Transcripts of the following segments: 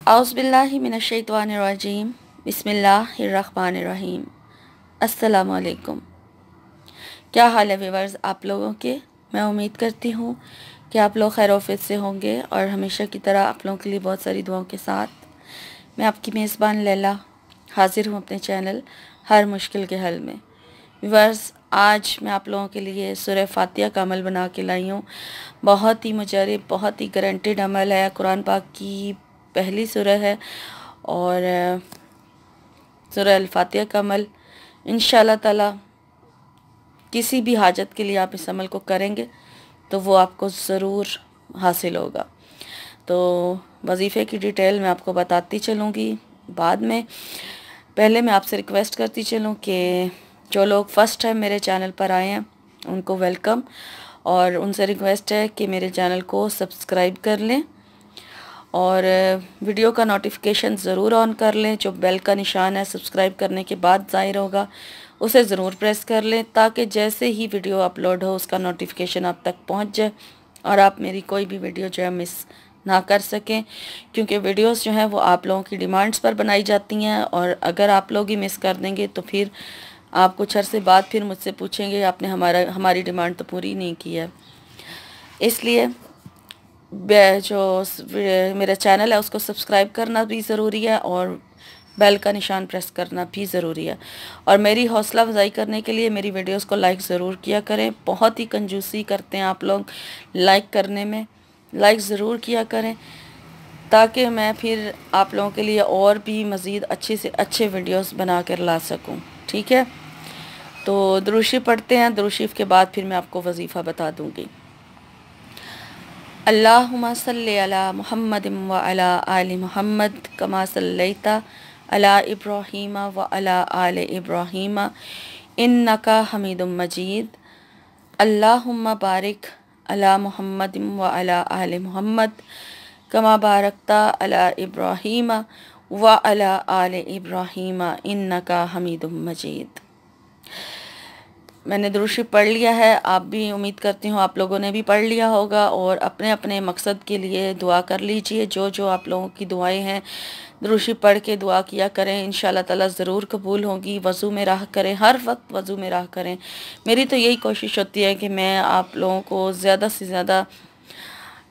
औज़ुबिल्लाहि मिनश्शैतानिर्रजीम बिस्मिल्लाहिर्रहमानिर्रहीम। अस्सलामु अलैकुम। क्या हाल है व्यूअर्स आप लोगों के। मैं उम्मीद करती हूँ कि आप लोग खैर-ओ-आफ़ियत से होंगे और हमेशा की तरह आप लोगों के लिए बहुत सारी दुआओं के साथ मैं आपकी मेज़बान लैला हाज़िर हूँ अपने चैनल हर मुश्किल के हल में। व्यूअर्स, आज मैं आप लोगों के लिए सूरह फातिहा का अमल बना के लाई हूँ। बहुत ही मुजर्रब, बहुत ही गारंटेड अमल है। कुरान पाक की पहली सूरह है और सूरह अल-फातिहा का अमल इंशाअल्लाह ताला किसी भी हाजत के लिए आप इस अमल को करेंगे तो वो आपको ज़रूर हासिल होगा। तो वजीफ़े की डिटेल मैं आपको बताती चलूँगी बाद में। पहले मैं आपसे रिक्वेस्ट करती चलूँ कि जो लोग फ़र्स्ट टाइम मेरे चैनल पर आए हैं उनको वेलकम, और उनसे रिक्वेस्ट है कि मेरे चैनल को सब्सक्राइब कर लें और वीडियो का नोटिफिकेशन ज़रूर ऑन कर लें। जो बेल का निशान है सब्सक्राइब करने के बाद ज़ाहिर होगा उसे ज़रूर प्रेस कर लें ताकि जैसे ही वीडियो अपलोड हो उसका नोटिफिकेशन आप तक पहुंच जाए और आप मेरी कोई भी वीडियो जो है मिस ना कर सकें, क्योंकि वीडियोस जो हैं वो आप लोगों की डिमांड्स पर बनाई जाती हैं और अगर आप लोग ही मिस कर देंगे तो फिर आप कुछ अरसे बाद फिर मुझसे पूछेंगे आपने हमारी डिमांड तो पूरी नहीं की है। इसलिए जो मेरा चैनल है उसको सब्सक्राइब करना भी ज़रूरी है और बेल का निशान प्रेस करना भी ज़रूरी है। और मेरी हौसला अफजाई करने के लिए मेरी वीडियोस को लाइक ज़रूर किया करें। बहुत ही कंजूसी करते हैं आप लोग लाइक करने में, लाइक ज़रूर किया करें ताकि मैं फिर आप लोगों के लिए और भी मज़ीद अच्छे से अच्छे वीडियोस बना कर ला सकूं। ठीक है, तो दुरूद शरीफ पढ़ते हैं। दुरूद शरीफ के बाद फिर मैं आपको वजीफ़ा बता दूँगी। अल्लाहुम्मा सल्लि अला मुहम्मदिन व अला आलि मुहम्मद कमा सल्लैता अला इब्राहीम व अला आलि इब्राहीम इन्नका हमीदुम मजीद। अल्लाहुम्मा बारिक अला मुहम्मदिन व अला आलि मुहम्मद कमा बारकता अला इब्राहीम व अला आलि इब्राहीम इन्नका हमीदुम मजीद। मैंने दुरूद शरीफ पढ़ लिया है, आप भी उम्मीद करती हूँ आप लोगों ने भी पढ़ लिया होगा और अपने अपने मकसद के लिए दुआ कर लीजिए। जो जो आप लोगों की दुआएं हैं दुरूद शरीफ पढ़ के दुआ किया करें, इंशाअल्लाह ताला ज़रूर कबूल होगी। वज़ू में रहा करें, हर वक्त वज़ू में रहा करें। मेरी तो यही कोशिश होती है कि मैं आप लोगों को ज़्यादा से ज़्यादा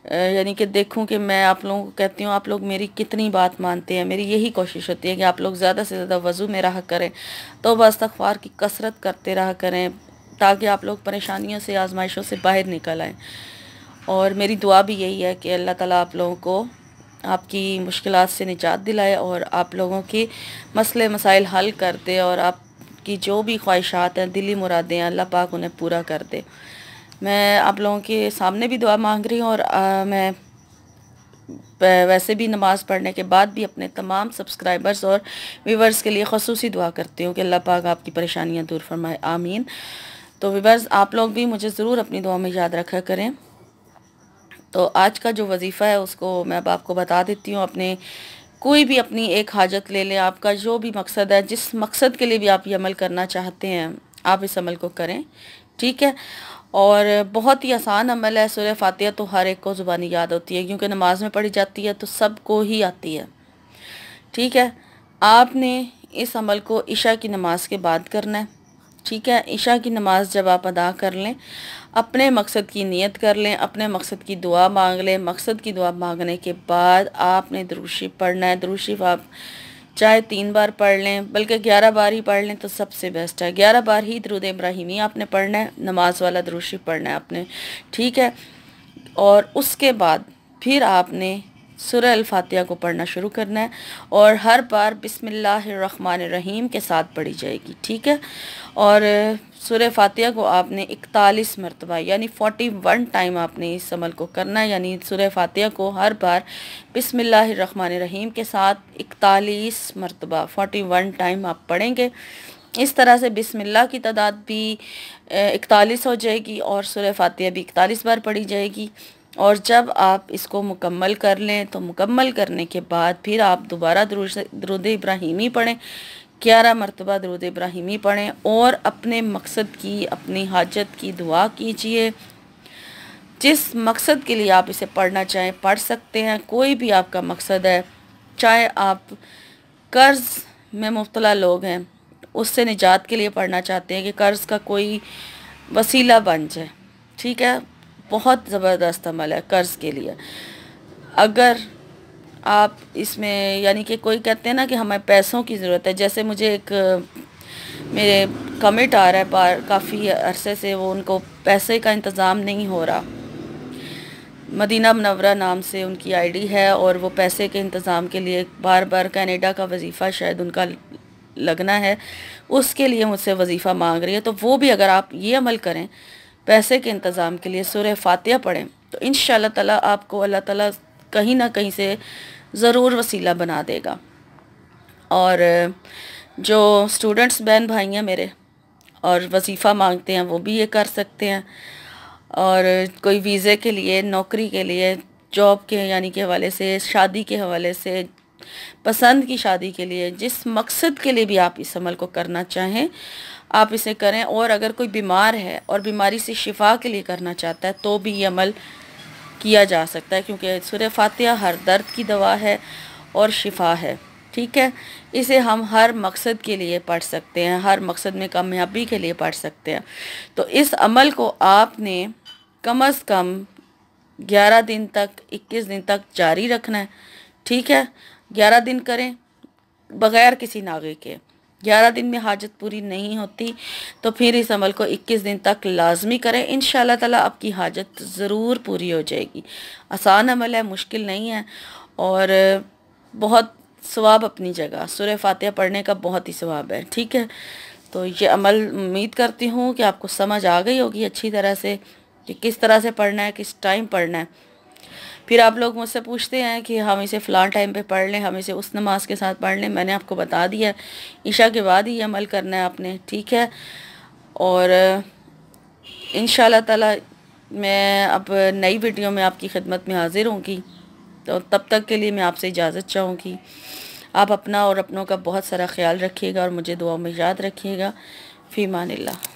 यानी कि देखूं कि मैं आप लोगों को कहती हूँ आप लोग मेरी कितनी बात मानते हैं। मेरी यही कोशिश होती है कि आप लोग ज़्यादा से ज़्यादा वज़ू में रहा करें, तौबा इस्तग़फ़ार की कसरत करते रहा करें ताकि आप लोग परेशानियों से, आजमाइशों से बाहर निकल आएँ। और मेरी दुआ भी यही है कि अल्लाह ताला आप लोगों को आपकी मुश्किलात से निजात दिलाए और आप लोगों की मसले मसाइल हल कर दे और आपकी जो भी ख्वाहिशात हैं, दिली मुरादें हैं, अल्लाह पाक उन्हें पूरा कर दे। मैं आप लोगों के सामने भी दुआ मांग रही हूँ और मैं वैसे भी नमाज़ पढ़ने के बाद भी अपने तमाम सब्सक्राइबर्स और व्यूवर्स के लिए ख़ुसूसी दुआ करती हूँ कि अल्लाह पाक आपकी परेशानियाँ दूर फरमाए, आमीन। तो व्यूवर्स, आप लोग भी मुझे ज़रूर अपनी दुआ में याद रखा करें। तो आज का जो वजीफ़ा है उसको मैं अब आपको बता देती हूँ। अपने कोई भी अपनी एक हाजत ले लें, आपका जो भी मकसद है, जिस मकसद के लिए भी आप ये अमल करना चाहते हैं आप इस अमल को करें। ठीक है, और बहुत ही आसान अमल है। सूरह फातिहा तो हर एक को ज़ुबानी याद होती है क्योंकि नमाज में पढ़ी जाती है तो सबको ही आती है। ठीक है, आपने इस अमल को इशा की नमाज के बाद करना है। ठीक है, इशा की नमाज जब आप अदा कर लें, अपने मकसद की नियत कर लें, अपने मकसद की दुआ मांग लें। मकसद की दुआ मांगने के बाद आपने दुरूद शरीफ पढ़ना है। दुरूद शरीफ आप चाहे 3 बार पढ़ लें, बल्कि 11 बार ही पढ़ लें तो सबसे बेस्ट है। 11 बार ही दुरूद इब्राहिमी आपने पढ़ना है, नमाज वाला दुरूद शरीफ पढ़ना है आपने। ठीक है, और उसके बाद फिर आपने सूरह अल-फातिहा को पढ़ना शुरू करना है और हर बार बिस्मिल्लाहिर्रहमानिर्रहीम के साथ पढ़ी जाएगी। ठीक है, और सूरह फातिहा को आपने 41 मरतबा यानी 41 टाइम आपने इस अमल को करना है। यानी सूरह फातिहा को हर बार बिस्मिल्लाहिर्रहमानिर्रहीम के साथ 41 मरतबा 41 टाइम आप पढ़ेंगे। इस तरह से बिस्मिल्लाह की तादाद भी 41 हो जाएगी और सूरह फातिहा भी 41 बार पढ़ी जाएगी। और जब आप इसको मुकम्मल कर लें तो मुकम्मल करने के बाद फिर आप दोबारा दुरूद इब्राहिमी पढ़ें, 11 मरतबा दुरूद इब्राहिमी पढ़ें और अपने मकसद की, अपनी हाजत की दुआ कीजिए। जिस मकसद के लिए आप इसे पढ़ना चाहें पढ़ सकते हैं। कोई भी आपका मकसद है चाहे आप कर्ज़ में मुब्तला लोग हैं, उससे निजात के लिए पढ़ना चाहते हैं कि कर्ज़ का कोई वसीला बन जाए, ठीक है, बहुत ज़बरदस्त अमल है कर्ज़ के लिए। अगर आप इसमें यानी कि कोई कहते हैं ना कि हमें पैसों की ज़रूरत है, जैसे मुझे एक मेरे कमिट आ रहा है काफ़ी अरसे से, वो उनको पैसे का इंतज़ाम नहीं हो रहा, मदीना मुनव्वरा नाम से उनकी आईडी है, और वो पैसे के इंतज़ाम के लिए बार बार कनाडा का वजीफ़ा शायद उनका लगना है, उसके लिए मुझसे वजीफ़ा मांग रही है। तो वो भी अगर आप ये अमल करें पैसे के इंतज़ाम के लिए, सूरह फातिहा पढ़ें, तो इंशाअल्लाह ताला आपको अल्लाह ताला कहीं ना कहीं से ज़रूर वसीला बना देगा। और जो स्टूडेंट्स बहन भाई हैं मेरे और वजीफ़ा मांगते हैं, वो भी ये कर सकते हैं। और कोई वीज़े के लिए, नौकरी के लिए, जॉब के यानी के हवाले से, शादी के हवाले से, पसंद की शादी के लिए, जिस मकसद के लिए भी आप इस अमल को करना चाहें आप इसे करें। और अगर कोई बीमार है और बीमारी से शिफा के लिए करना चाहता है तो भी ये अमल किया जा सकता है, क्योंकि सूरह फातिहा हर दर्द की दवा है और शिफा है, ठीक है। इसे हम हर मकसद के लिए पढ़ सकते हैं, हर मकसद में कामयाबी के लिए पढ़ सकते हैं। तो इस अमल को आपने कम से कम 11 दिन तक, 21 दिन तक जारी रखना है, ठीक है। 11 दिन करें बग़ैर किसी नागे के। 11 दिन में हाजत पूरी नहीं होती तो फिर इस अमल को 21 दिन तक लाजमी करें, इंशाअल्लाह ताला आपकी हाजत ज़रूर पूरी हो जाएगी। आसान अमल है, मुश्किल नहीं है, और बहुत सवाब अपनी जगह, सूरह फातिहा पढ़ने का बहुत ही सवाब है, ठीक है। तो ये अमल उम्मीद करती हूँ कि आपको समझ आ गई होगी अच्छी तरह से कि किस तरह से पढ़ना है, किस टाइम पढ़ना है। फिर आप लोग मुझसे पूछते हैं कि हम इसे फ़लाँ टाइम पे पढ़ लें, हम इसे उस नमाज के साथ पढ़ लें। मैंने आपको बता दिया, ईशा के बाद ही अमल करना है आपने, ठीक है। और इंशाअल्लाह ताला मैं अब नई वीडियो में आपकी खिदमत में हाज़िर होंगी, तो तब तक के लिए मैं आपसे इजाज़त चाहूँगी। आप अपना और अपनों का बहुत सारा ख्याल रखिएगा और मुझे दुआ में याद रखिएगा। फ़ी अमानिल्लाह।